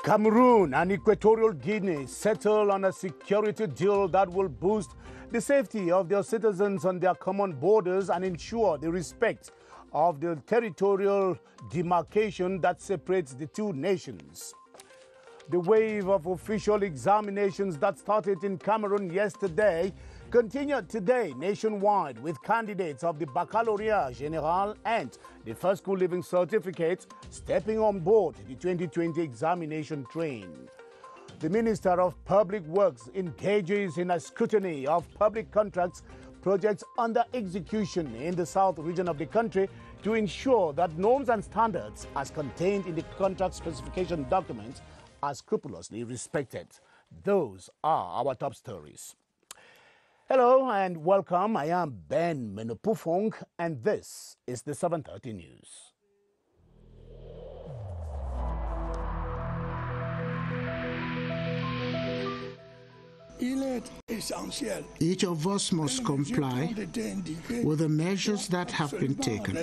Cameroon and Equatorial Guinea settle on a security deal that will boost the safety of their citizens on their common borders and ensure the respect of the territorial demarcation that separates the two nations. The wave of official examinations that started in Cameroon yesterday continued today nationwide with candidates of the Baccalaureate General and the First School Living Certificate stepping on board the 2020 examination train. The Minister of Public Works engages in a scrutiny of public contracts projects under execution in the south region of the country to ensure that norms and standards as contained in the contract specification documents are scrupulously respected. Those are our top stories. Hello and welcome. I am Ben Menopufong and this is the 7:30 News. Each of us must comply with the measures that have been taken.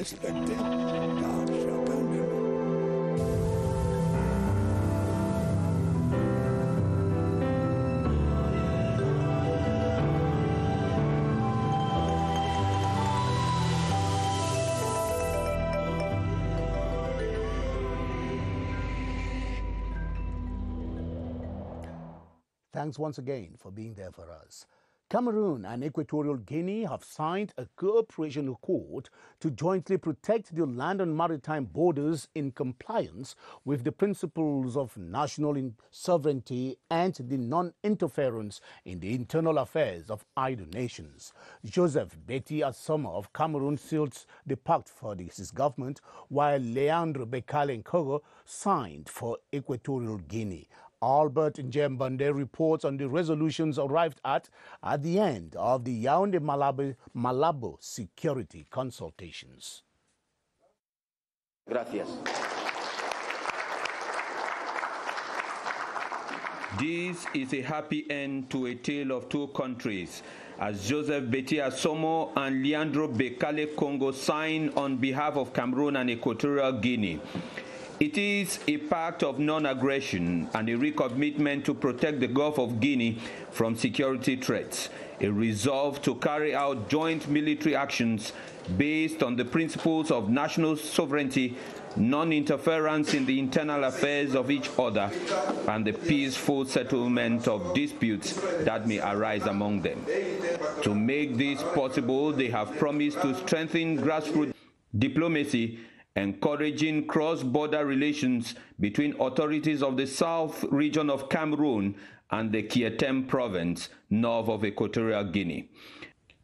Thanks once again for being there for us. Cameroon and Equatorial Guinea have signed a cooperation accord to jointly protect the land and maritime borders in compliance with the principles of national sovereignty and the non-interference in the internal affairs of either nations. Joseph Betty Asoma of Cameroon sealed the pact for his government, while Leandro Bekale Nkogo signed for Equatorial Guinea. Albert Njembande reports on the resolutions arrived at the end of the Yaoundé-Malabo security consultations. Gracias. This is a happy end to a tale of two countries, as Joseph Betty Asomo and Leandro Bekale Congo sign on behalf of Cameroon and Equatorial Guinea. It is a pact of non-aggression and a recommitment to protect the Gulf of Guinea from security threats, a resolve to carry out joint military actions based on the principles of national sovereignty, non-interference in the internal affairs of each other, and the peaceful settlement of disputes that may arise among them. To make this possible, they have promised to strengthen grassroots diplomacy, encouraging cross-border relations between authorities of the south region of Cameroon and the Kietem province, north of Equatorial Guinea.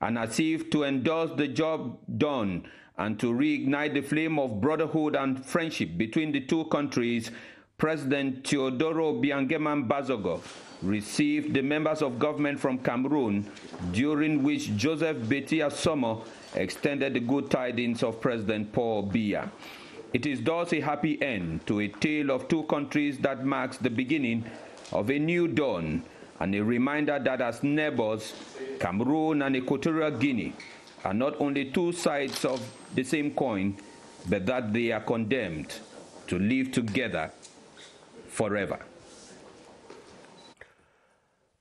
And as if to endorse the job done and to reignite the flame of brotherhood and friendship between the two countries, President Teodoro Obiangema Bazogo received the members of government from Cameroon, during which Joseph Betty Asomo extended the good tidings of President Paul Biya. It is thus a happy end to a tale of two countries that marks the beginning of a new dawn and a reminder that as neighbors, Cameroon and Equatorial Guinea are not only two sides of the same coin, but that they are condemned to live together forever.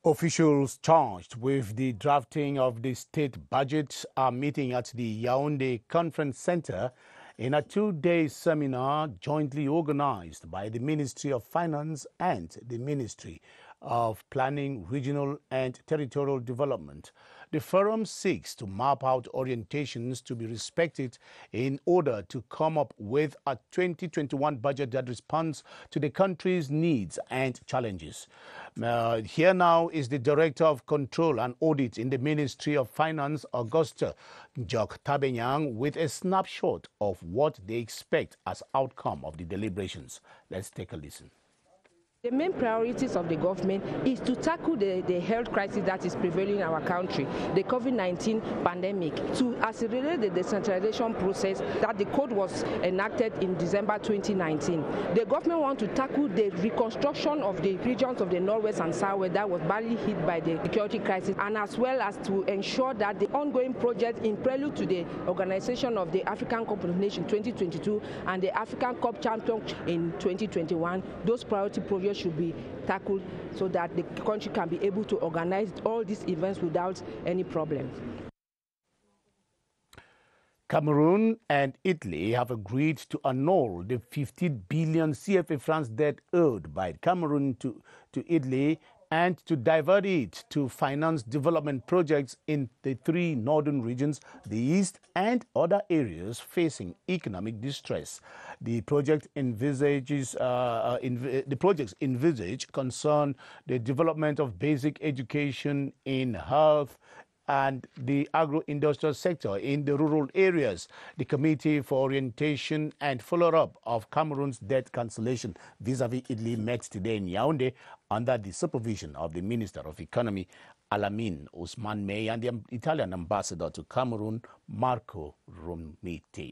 Officials charged with the drafting of the state budget are meeting at the Yaoundé Conference Center in a two-day seminar jointly organized by the Ministry of Finance and the Ministry of Planning, Regional and Territorial Development. The forum seeks to map out orientations to be respected in order to come up with a 2021 budget that responds to the country's needs and challenges. Here now is the Director of Control and Audit in the Ministry of Finance, Augusta Jock Tabenyang, with a snapshot of what they expect as outcome of the deliberations. Let's take a listen. The main priorities of the government is to tackle the health crisis that is prevailing in our country, the COVID-19 pandemic, to accelerate the decentralization process that the code was enacted in December 2019. The government wants to tackle the reconstruction of the regions of the Northwest and Southwest that was badly hit by the security crisis, and as well as to ensure that the ongoing project in prelude to the organization of the African Cup of Nations 2022 and the African Cup Champion in 2021, those priority provisions measures should be tackled so that the country can be able to organize all these events without any problems. Cameroon and Italy have agreed to annul the 15 billion CFA francs debt owed by Cameroon to Italy and to divert it to finance development projects in the 3 northern regions, the east and other areas facing economic distress. The projects envisage concern the development of basic education in health and the agro-industrial sector in the rural areas. The Committee for Orientation and Follow-up of Cameroon's debt cancellation vis-à-vis Italy met today in Yaoundé under the supervision of the Minister of Economy, Alamin Ousmane May, and the Italian ambassador to Cameroon, Marco Romiti.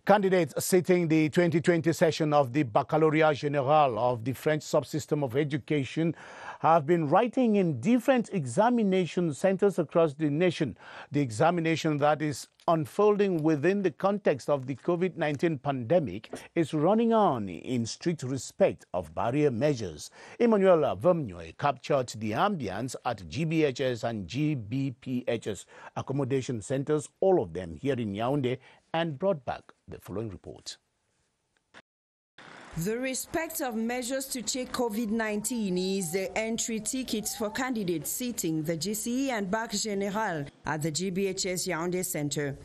Candidates sitting the 2020 session of the Baccalauréat Général of the French subsystem of education have been writing in different examination centers across the nation. The examination that is unfolding within the context of the COVID-19 pandemic is running on in strict respect of barrier measures. Emmanuel Vermeuil captured the ambience at GBHS and GBPHS accommodation centers, all of them here in Yaoundé, and brought back the following report. The respect of measures to check COVID-19 is the entry tickets for candidates seating the GCE and Bac Général at the GBHS Yaoundé Center.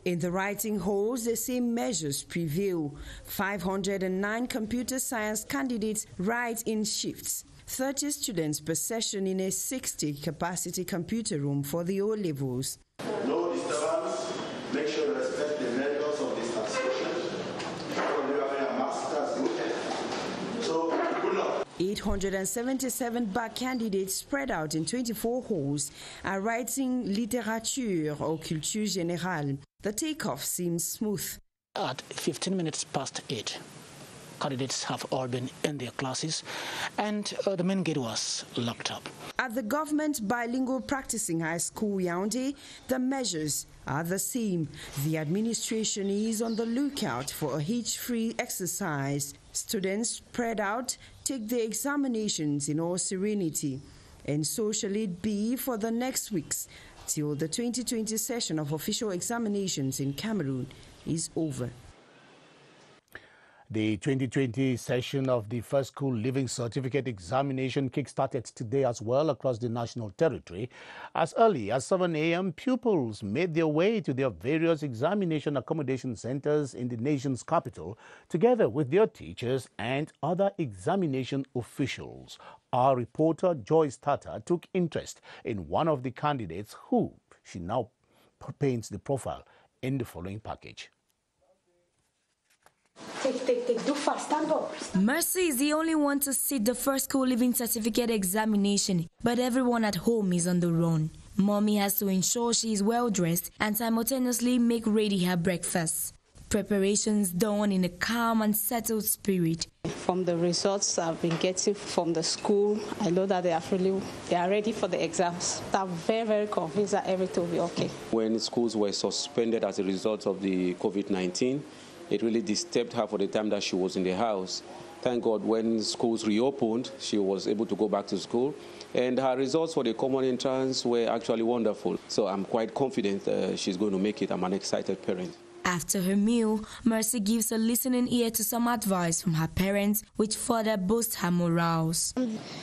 In the writing halls, the same measures prevail. 509 computer science candidates write in shifts. 30 students per session in a 60-capacity computer room for the O levels. No disturbance. Make sure you respect the measures of distanciation. 877 back candidates spread out in 24 halls are writing littérature or culture générale. The takeoff seems smooth. At 15 minutes past 8, candidates have all been in their classes and the main gate was locked up. At the government bilingual practicing high school Yaoundé, the measures are the same. The administration is on the lookout for a hitch-free exercise. Students spread out take their examinations in all serenity. And so shall it be for the next weeks till the 2020 session of official examinations in Cameroon is over. The 2020 session of the First School Living Certificate examination kick-started today as well across the national territory. As early as 7 a.m., pupils made their way to their various examination accommodation centers in the nation's capital, together with their teachers and other examination officials. Our reporter, Joyce Tata, took interest in one of the candidates who she now paints the profile in the following package. Do fast, stand up. Mercy is the only one to sit the First School Living Certificate examination, but everyone at home is on the run. Mommy has to ensure she is well dressed and simultaneously make ready her breakfast. Preparations done in a calm and settled spirit. From the results I've been getting from the school, I know that they are ready for the exams. I'm very, very convinced that everything will be okay. When schools were suspended as a result of the COVID-19, it really disturbed her for the time that she was in the house. Thank God when schools reopened, she was able to go back to school. And her results for the common entrance were actually wonderful. So I'm quite confident she's going to make it. I'm an excited parent. After her meal, Mercy gives a listening ear to some advice from her parents, which further boosts her morals.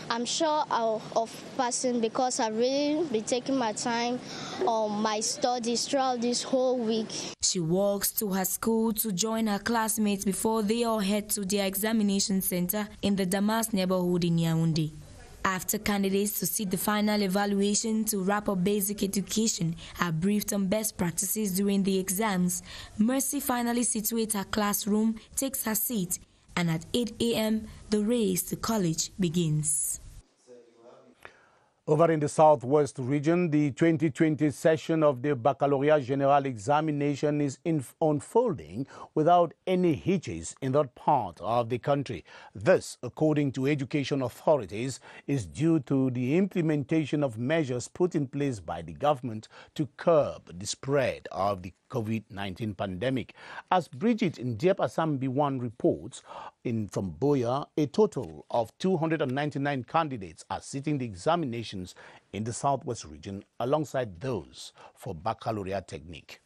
I'm sure of passing because I've really been taking my time on my studies throughout this whole week. She walks to her school to join her classmates before they all head to their examination center in the Damas neighborhood in Yaoundé. After candidates to sit the final evaluation to wrap up basic education are briefed on best practices during the exams, Mercy finally situates her classroom, takes her seat, and at 8 a.m., the race to college begins. Over in the Southwest region, the 2020 session of the Baccalaureate General examination is unfolding without any hitches in that part of the country. This, according to education authorities, is due to the implementation of measures put in place by the government to curb the spread of the COVID-19 pandemic. As Bridget Ndiep-Asambi-Wan reports, from Boya, a total of 299 candidates are sitting the examinations in the Southwest region alongside those for Baccalaureate Technique.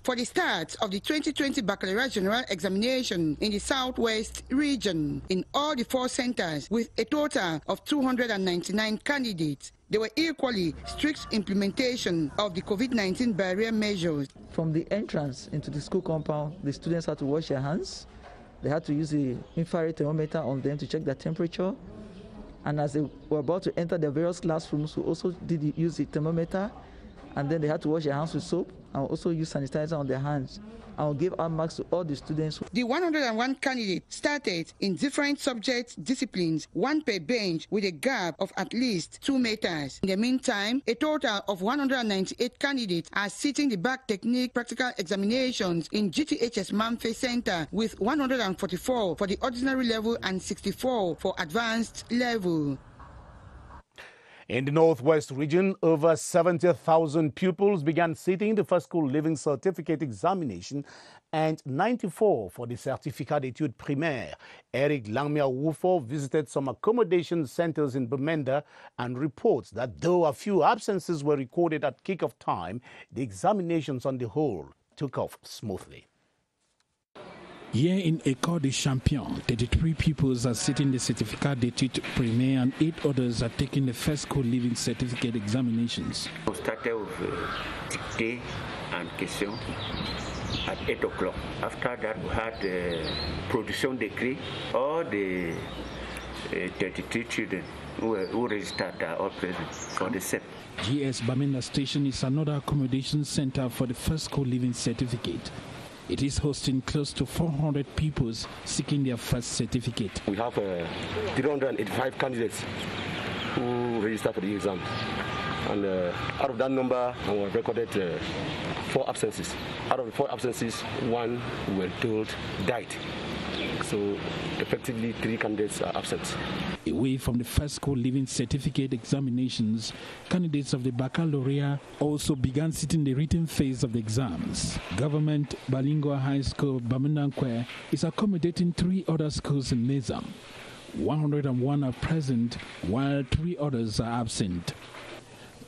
For the start of the 2020 Baccalaureate General examination in the Southwest region in all the 4 centers with a total of 299 candidates, there were equally strict implementation of the COVID-19 barrier measures. From the entrance into the school compound, the students had to wash their hands. They had to use the infrared thermometer on them to check their temperature. And as they were about to enter their various classrooms, we also did use the thermometer. And then they had to wash their hands with soap and also use sanitizer on their hands. And we'll give our marks to all the students. The 101 candidates started in different subject disciplines, 1 per bench with a gap of at least 2 meters. In the meantime, a total of 198 candidates are sitting the BACT technique practical examinations in GTHS Mamfe Center, with 144 for the ordinary level and 64 for advanced level. In the Northwest region, over 70,000 pupils began sitting the first school living certificate examination and 94 for the Certificat d'études primaires. Eric Langmia-Wufo visited some accommodation centers in Bamenda and reports that though a few absences were recorded at kick-off time, the examinations on the whole took off smoothly. Here in École des Champions, 33 pupils are sitting the Certificat d'études primaires and 8 others are taking the first school living certificate examinations. We started with dictée and question at 8 o'clock. After that, we had production decree. All the 33 children who registered are all present for the SEP. GS Bamenda Station is another accommodation center for the first school living certificate. It is hosting close to 400 pupils seeking their first certificate. We have 385 candidates who registered for the exam. And out of that number, we have recorded 4 absences. Out of the 4 absences, 1 we were told died. So effectively 3 candidates are absent. Away from the first school living certificate examinations, candidates of the Baccalaureate also began sitting the written phase of the exams. Government Bilingual High School Bamendankwe is accommodating 3 other schools in Nizam. 101 are present, while 3 others are absent.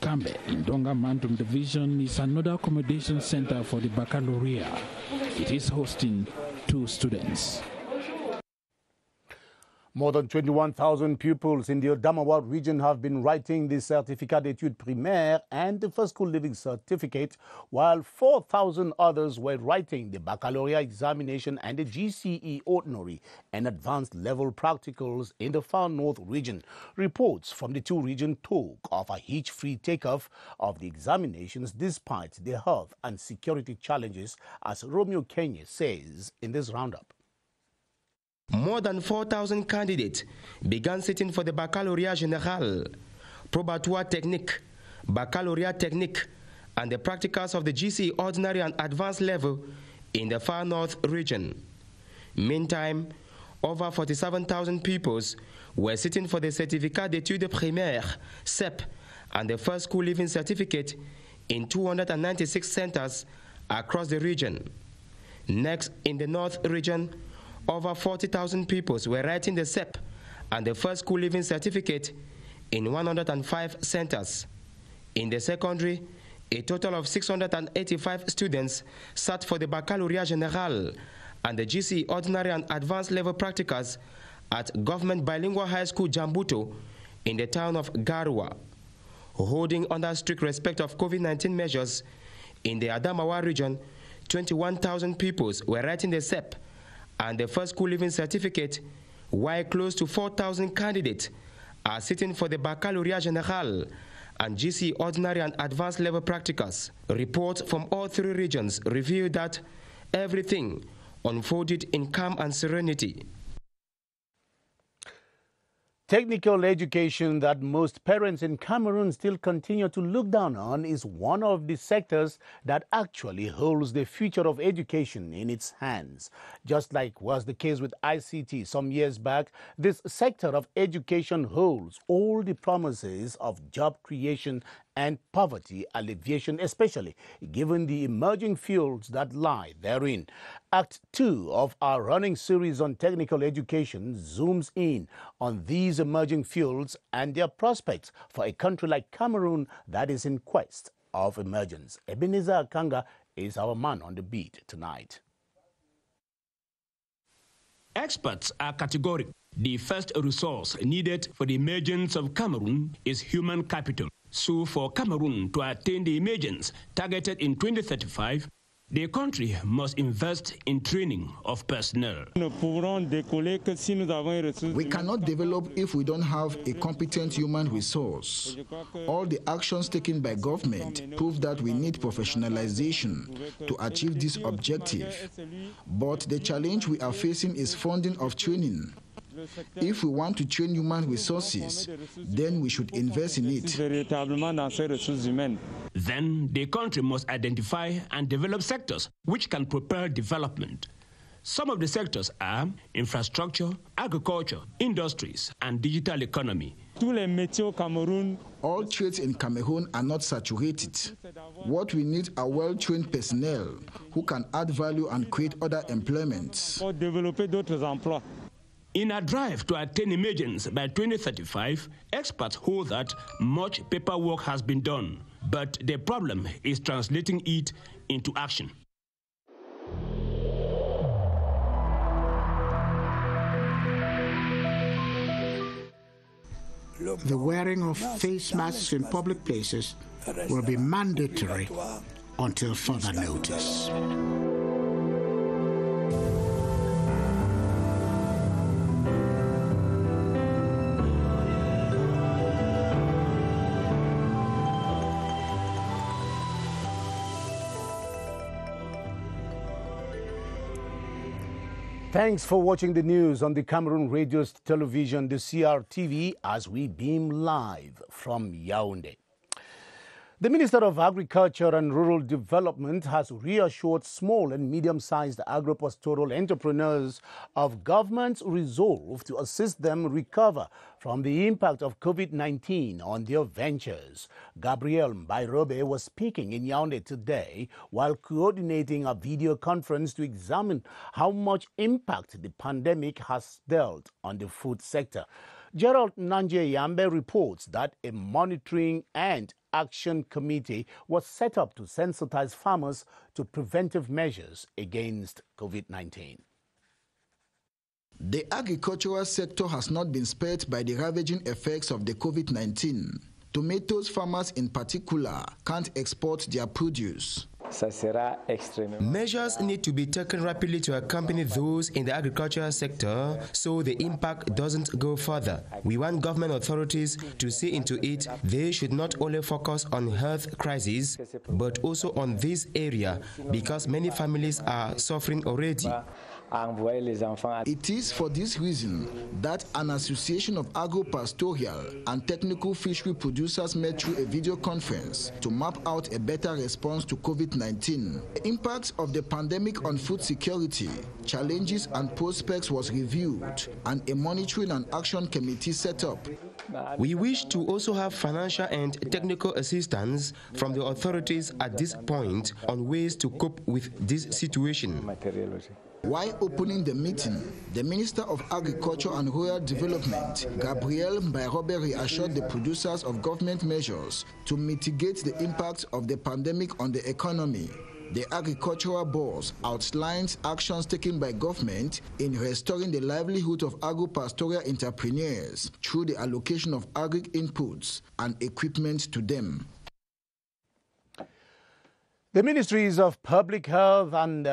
Kambe in Donga Mantum Division is another accommodation center for the Baccalaureate. It is hosting 2 students. More than 21,000 pupils in the Adamawa region have been writing the Certificat d'études primaires and the first school living certificate, while 4,000 others were writing the Baccalaureate examination and the GCE ordinary and advanced level practicals in the far north region. Reports from the 2 regions talk of a hitch-free takeoff of the examinations despite the health and security challenges, as Romeo Kenya says in this roundup. More than 4,000 candidates began sitting for the Baccalaureate General, Probatoire Technique, Baccalaureate Technique, and the practicals of the GCE Ordinary and Advanced level in the far north region. Meantime, over 47,000 pupils were sitting for the Certificat d'études primaires, CEP, and the first school living certificate in 296 centers across the region. Next, in the north region, over 40,000 pupils were writing the CEP and the first school living certificate in 105 centers. In the secondary, a total of 685 students sat for the Baccalaureate General and the GCE Ordinary and Advanced level practicals at Government Bilingual High School Jambuto in the town of Garua. Holding under strict respect of COVID-19 measures, in the Adamawa region, 21,000 pupils were writing the CEP and the first school living certificate, while close to 4,000 candidates are sitting for the Baccalaureate General and GCE Ordinary and Advanced level practicals. Reports from all 3 regions reveal that everything unfolded in calm and serenity. Technical education that most parents in Cameroon still continue to look down on is one of the sectors that actually holds the future of education in its hands. Just like was the case with ICT some years back, this sector of education holds all the promises of job creation and poverty alleviation, especially given the emerging fields that lie therein. Act 2 of our running series on technical education zooms in on these emerging fields and their prospects for a country like Cameroon that is in quest of emergence. Ebenezer Akanga is our man on the beat tonight. Experts are categorical. The first resource needed for the emergence of Cameroon is human capital. So for Cameroon to attain the emergence targeted in 2035, the country must invest in training of personnel. We cannot develop if we don't have a competent human resource. All the actions taken by government prove that we need professionalization to achieve this objective. But the challenge we are facing is funding of training. If we want to train human resources, then we should invest in it. Then the country must identify and develop sectors which can propel development. Some of the sectors are infrastructure, agriculture, industries, and digital economy. All trades in Cameroon are not saturated. What we need are well-trained personnel who can add value and create other employments. In a drive to attain emergence by 2035, experts hold that much paperwork has been done, but the problem is translating it into action. The wearing of face masks in public places will be mandatory until further notice. Thanks for watching the news on the Cameroon Radio Television, the CRTV, as we beam live from Yaoundé. The Minister of Agriculture and Rural Development has reassured small and medium-sized agro-pastoral entrepreneurs of government's resolve to assist them recover from the impact of COVID-19 on their ventures. Gabriel Mbairobe was speaking in Yaoundé today while coordinating a video conference to examine how much impact the pandemic has dealt on the food sector. Gerald Nanje Yambe reports that a monitoring and action committee was set up to sensitize farmers to preventive measures against COVID-19. The agricultural sector has not been spared by the ravaging effects of the COVID-19. Tomatoes farmers in particular can't export their produce. Measures need to be taken rapidly to accompany those in the agricultural sector so the impact doesn't go further. We want government authorities to see into it. They should not only focus on health crisis, but also on this area because many families are suffering already. It is for this reason that an association of agro-pastoral and technical fishery producers met through a video conference to map out a better response to COVID-19. The impact of the pandemic on food security, challenges and prospects was reviewed, and a monitoring and action committee set up. We wish to also have financial and technical assistance from the authorities at this point on ways to cope with this situation. While opening the meeting, the Minister of Agriculture and Rural Development, Gabriel Mbairobe, reassured the producers of government measures to mitigate the impact of the pandemic on the economy. The agricultural boss outlines actions taken by government in restoring the livelihood of agro-pastoral entrepreneurs through the allocation of agri-inputs and equipment to them. The Ministries of Public Health and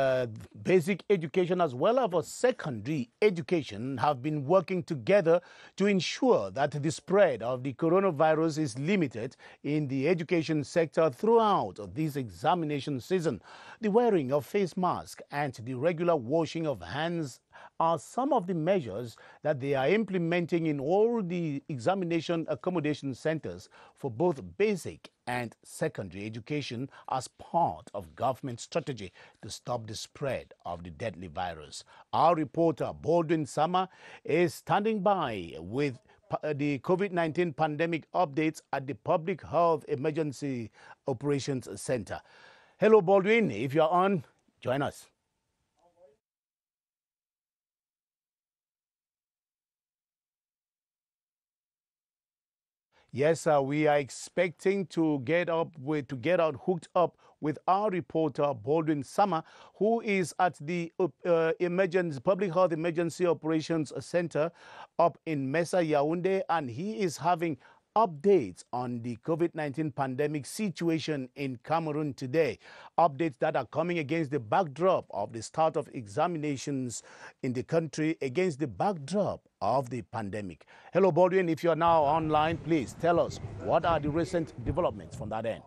Basic Education as well as secondary education have been working together to ensure that the spread of the coronavirus is limited in the education sector throughout this examination season. The wearing of face masks and the regular washing of hands are some of the measures that they are implementing in all the examination accommodation centers for both basic and secondary education as part of government strategy to stop the spread of the deadly virus. Our reporter, Baldwin Sama, is standing by with the COVID-19 pandemic updates at the Public Health Emergency Operations Center. Hello, Baldwin. If you're on, join us. Yes, we are expecting to get hooked up with our reporter Baldwin Sama, who is at the Public Health Emergency Operations Center up in Mesa, Yaoundé, and he is having updates on the COVID-19 pandemic situation in Cameroon today. Updates that are coming against the backdrop of the start of examinations in the country, against the backdrop of the pandemic. Hello, Baldwin. If you're now online, please tell us what are the recent developments from that end.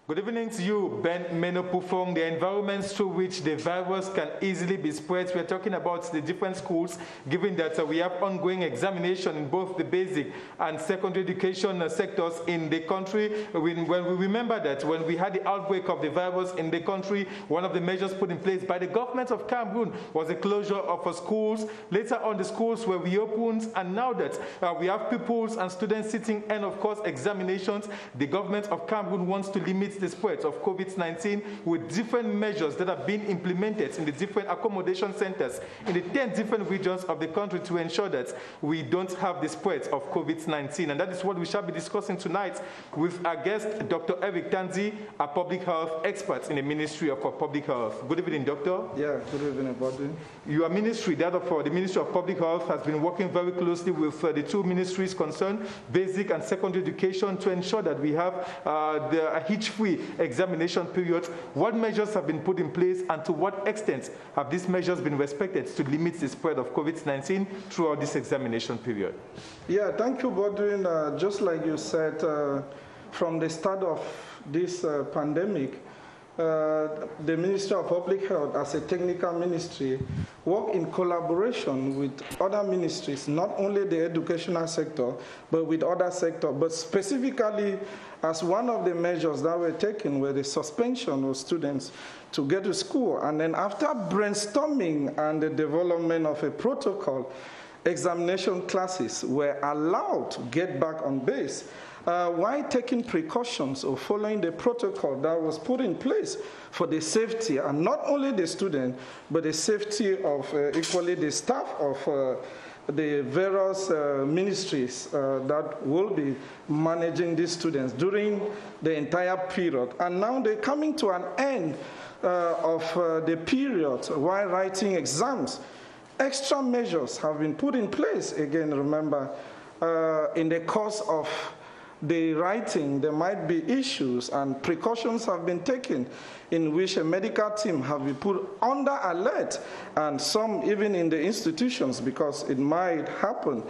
Good evening to you, Ben Menopufong. The environments through which the virus can easily be spread. We're talking about the different schools, given that we have ongoing examination in both the basic and secondary education sectors in the country. When we remember that when we had the outbreak of the virus in the country, one of the measures put in place by the government of Cameroon was the closure of schools. Later on, the schools were reopened, and now that we have pupils and students sitting and, of course, examinations, the government of Cameroon wants to limit the spread of COVID-19 with different measures that are being implemented in the different accommodation centers in the 10 different regions of the country to ensure that we don't have the spread of COVID-19. And that is what we shall be discussing tonight with our guest, Dr. Eric Tanzi, a public health expert in the Ministry of Public Health. Good evening, Doctor. Yeah, good evening, Baldwin. Your ministry, that of the Ministry of Public Health, has been working very closely with the two ministries concerned, basic and secondary education, to ensure that we have the hitch-free examination period. What measures have been put in place, and to what extent have these measures been respected to limit the spread of COVID-19 throughout this examination period? Yeah, thank you, Baldwin. Just like you said, from the start of this pandemic, the Ministry of Public Health, as a technical ministry, work in collaboration with other ministries, not only the educational sector, but with other sectors. But specifically, as one of the measures that were taken were the suspension of students to get to school. And then after brainstorming and the development of a protocol, examination classes were allowed to get back on base. While taking precautions or following the protocol that was put in place for the safety, and not only the student, but the safety of equally the staff of the various ministries that will be managing these students during the entire period. And now they're coming to an end of the period while writing exams. Extra measures have been put in place. Again, remember, in the course of the writing, there might be issues, and precautions have been taken in which a medical team have been put under alert, and some even in the institutions, because it might happen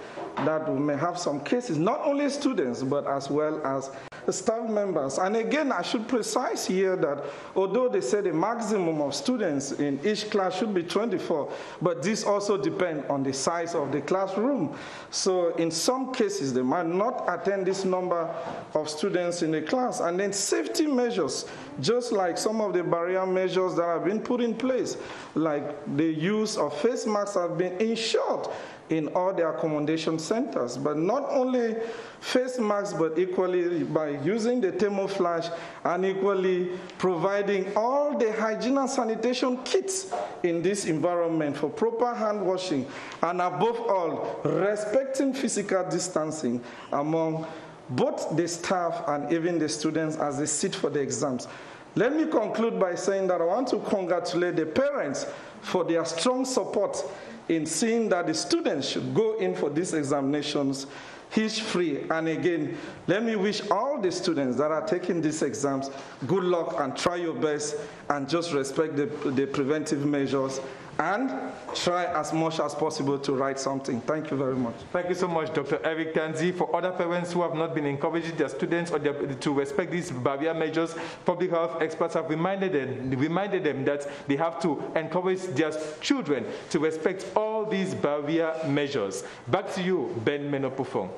that we may have some cases, not only students, but as well as staff members. And again, I should precise here that although they say the maximum of students in each class should be 24, but this also depends on the size of the classroom. So in some cases, they might not attend this number of students in the class. And then safety measures, just like some of the barrier measures that have been put in place, like the use of face masks have been ensured in all the accommodation centers. But not only face masks, but equally by using the thermoflash and equally providing all the hygiene and sanitation kits in this environment for proper hand washing, and above all, respecting physical distancing among both the staff and even the students as they sit for the exams. Let me conclude by saying that I want to congratulate the parents for their strong support in seeing that the students should go in for these examinations hitch-free. And again, let me wish all the students that are taking these exams good luck, and try your best and just respect the preventive measures and try as much as possible to write something. Thank you very much. Thank you so much, Dr. Eric Tanzi. For other parents who have not been encouraging their students or to respect these barrier measures, public health experts have reminded them that they have to encourage their children to respect all these barrier measures. Back to you, Ben Menopufong.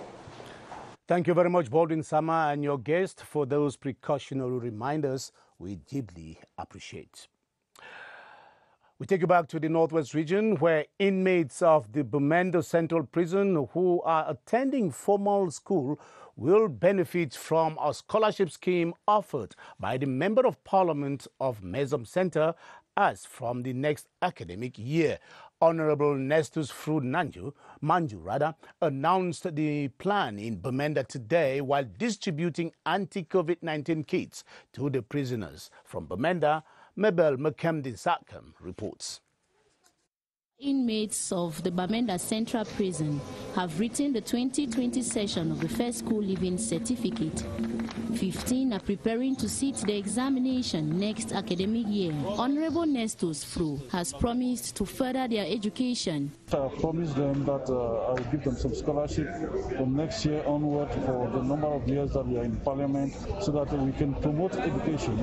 Thank you very much, Baldwin Sama, and your guest for those precautionary reminders we deeply appreciate. We take you back to the Northwest region, where inmates of the Bamenda Central Prison who are attending formal school will benefit from a scholarship scheme offered by the Member of Parliament of Mesam Center as from the next academic year. Honorable Nestus Fru Manju announced the plan in Bamenda today while distributing anti-COVID-19 kits to the prisoners. From Bamenda, Mabel Mekemdin Sakam reports. Inmates of the Bamenda Central Prison have written the 2020 session of the First School Living Certificate. 15 are preparing to sit the examination next academic year. Honorable Nestus Fru has promised to further their education. I promised them that I will give them some scholarship from next year onward for the number of years that we are in Parliament, so that we can promote education.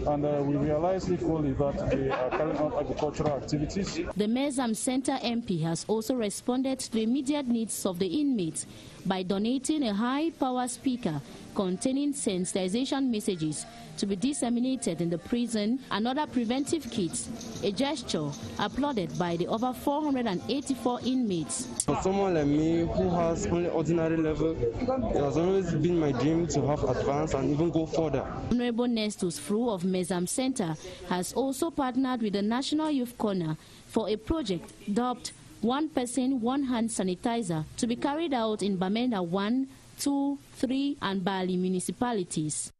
And we realize equally that they are carrying out agricultural activities. The Mesam Center MP has also responded to the immediate needs of the inmates by donating a high-power speaker containing sensitization messages to be disseminated in the prison and other preventive kits, a gesture applauded by the over 484 inmates. For someone like me who has only ordinary level, it has always been my dream to have advanced and even go further. Honorable Nestus Fru of Mesam Center has also partnered with the National Youth Corner for a project dubbed One Person, One Hand Sanitizer to be carried out in Bamenda 1, 2, 3 and Bali municipalities.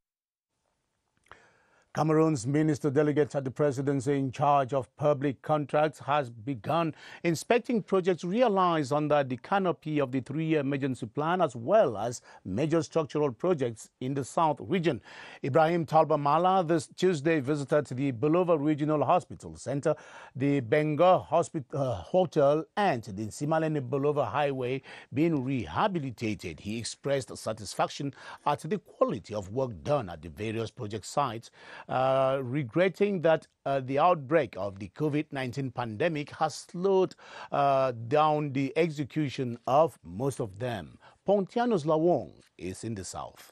Cameroon's Minister Delegate at the Presidency in charge of public contracts has begun inspecting projects realized under the canopy of the 3-year emergency plan, as well as major structural projects in the South region. Ibrahim Talba Mala this Tuesday visited the Bulova Regional Hospital Center, the Benga Hotel and the Simalene Bulova Highway being rehabilitated. He expressed satisfaction at the quality of work done at the various project sites, regretting that the outbreak of the COVID-19 pandemic has slowed down the execution of most of them. Pontianos Lawong is in the south.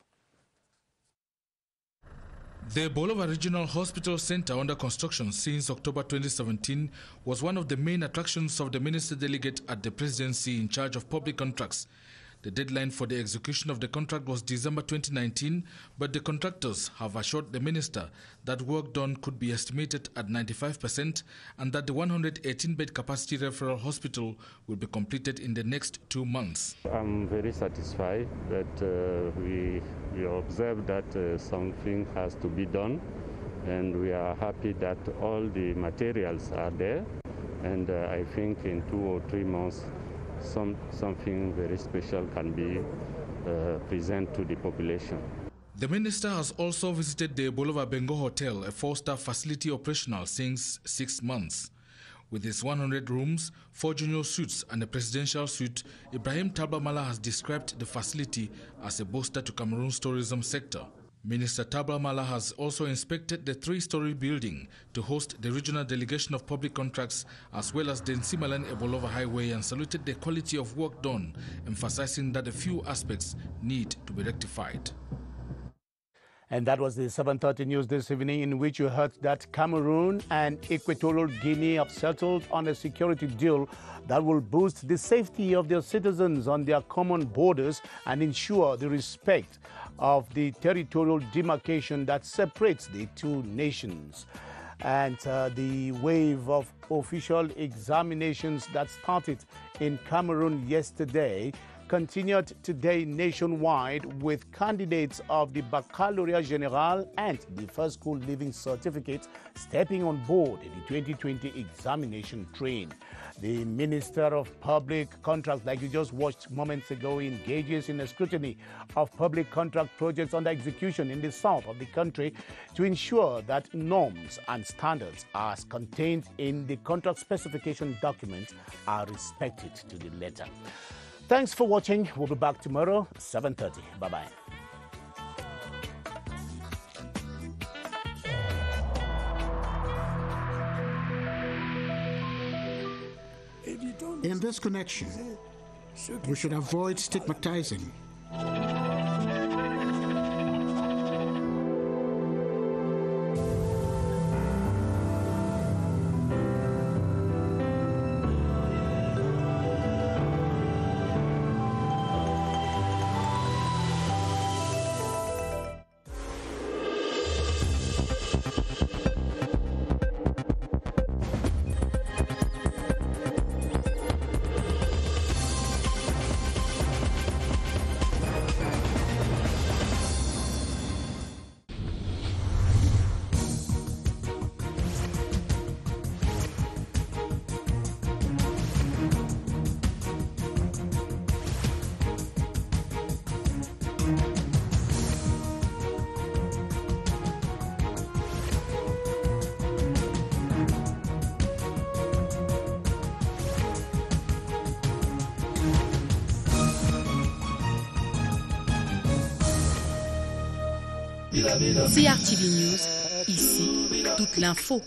The Bolova Regional Hospital Center, under construction since October 2017, was one of the main attractions of the Minister Delegate at the Presidency in charge of public contracts. The deadline for the execution of the contract was December 2019, but the contractors have assured the Minister that work done could be estimated at 95% and that the 118-bed capacity referral hospital will be completed in the next 2 months. I'm very satisfied that we observe that something has to be done, and we are happy that all the materials are there, and I think in 2 or 3 months something very special can be presented to the population. The minister has also visited the Bolova Bengo Hotel, a 4-star facility operational since 6 months. With its 100 rooms, 4 junior suites and a presidential suite, Ibrahim Tabamala has described the facility as a booster to Cameroon's tourism sector. Minister Tabamala has also inspected the 3-story building to host the regional delegation of public contracts, as well as the Nsimalan Ebolova Highway, and saluted the quality of work done, emphasizing that a few aspects need to be rectified. And that was the 7:30 news this evening, in which you heard that Cameroon and Equatorial Guinea have settled on a security deal that will boost the safety of their citizens on their common borders and ensure the respect of the territorial demarcation that separates the two nations. And the wave of official examinations that started in Cameroon yesterday continued today nationwide with candidates of the Baccalaureate General and the First School Living Certificate stepping on board the 2020 examination train. The Minister of Public Contracts, like you just watched moments ago, engages in a scrutiny of public contract projects under execution in the south of the country to ensure that norms and standards as contained in the contract specification document are respected to the letter. Thanks for watching. We'll be back tomorrow, 7:30. Bye-bye. In this connection, we should avoid stigmatizing. CRTV News, ici, toute l'info.